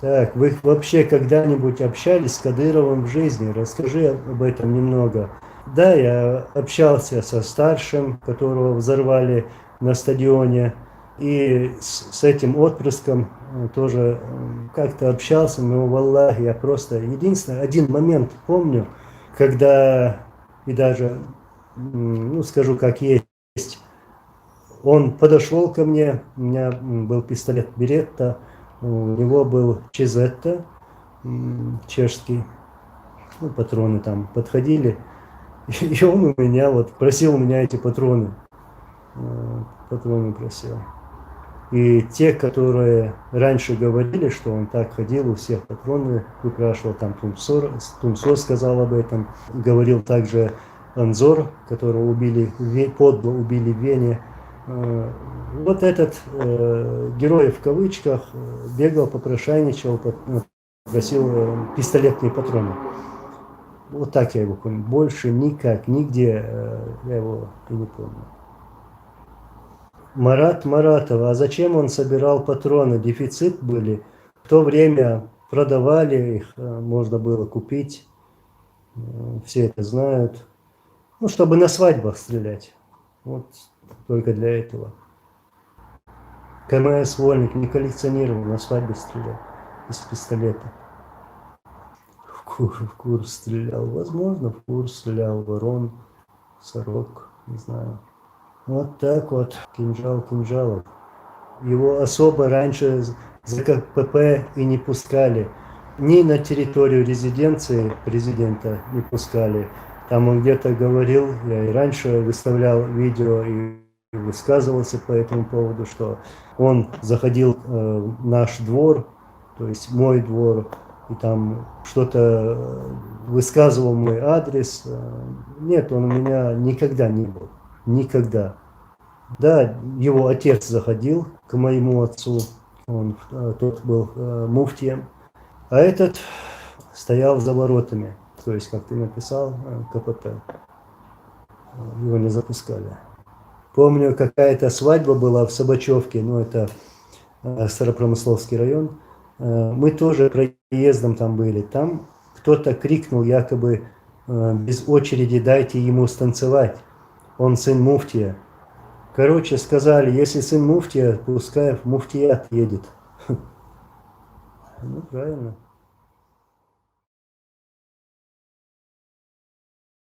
Так, вы вообще когда-нибудь общались с Кадыровым в жизни? Расскажи об этом немного. Да, я общался со старшим, которого взорвали на стадионе, и с этим отпрыском тоже как-то общался, но, валлахи, я просто... Единственное, один момент помню, когда, и даже, ну, скажу как есть, он подошел ко мне, у меня был пистолет Беретта, у него был Чизетта, чешский, ну, патроны там подходили, и он у меня вот просил у меня эти патроны, патроны просил. И те, которые раньше говорили, что он так ходил, у всех патроны выпрашивал, там Тумсо сказал об этом, говорил также Анзор, которого убили, подло убили в Вене. Вот этот герой в кавычках бегал, попрошайничал, просил пистолетные патроны. Вот так я его помню. Больше никак, нигде я его и не помню. Марат Маратов, а зачем он собирал патроны? Дефицит были. В то время продавали их, можно было купить. Все это знают. Ну, чтобы на свадьбах стрелять. Вот только для этого. КМС Вольник не коллекционировал, на свадьбе стрелял из пистолета. В кур стрелял. Возможно, в кур стрелял, ворон, сорок, не знаю. Вот так вот, кинжал кинжалов. Его особо раньше за КПП и не пускали. Ни на территорию резиденции президента не пускали. Там он где-то говорил, я и раньше выставлял видео и высказывался по этому поводу, что он заходил в наш двор, то есть мой двор, и там что-то высказывал мой адрес. Нет, он у меня никогда не был. Никогда. Да, его отец заходил к моему отцу, он тот был муфтием, а этот стоял за воротами, то есть, как ты написал, КПП, его не запускали. Помню, какая-то свадьба была в Собачевке, ну это Старопромысловский район, мы тоже проездом там были, там кто-то крикнул якобы без очереди дайте ему станцевать, он сын муфтия. Короче, сказали, если сын муфтия, пускай в муфтият едет. Ну, правильно.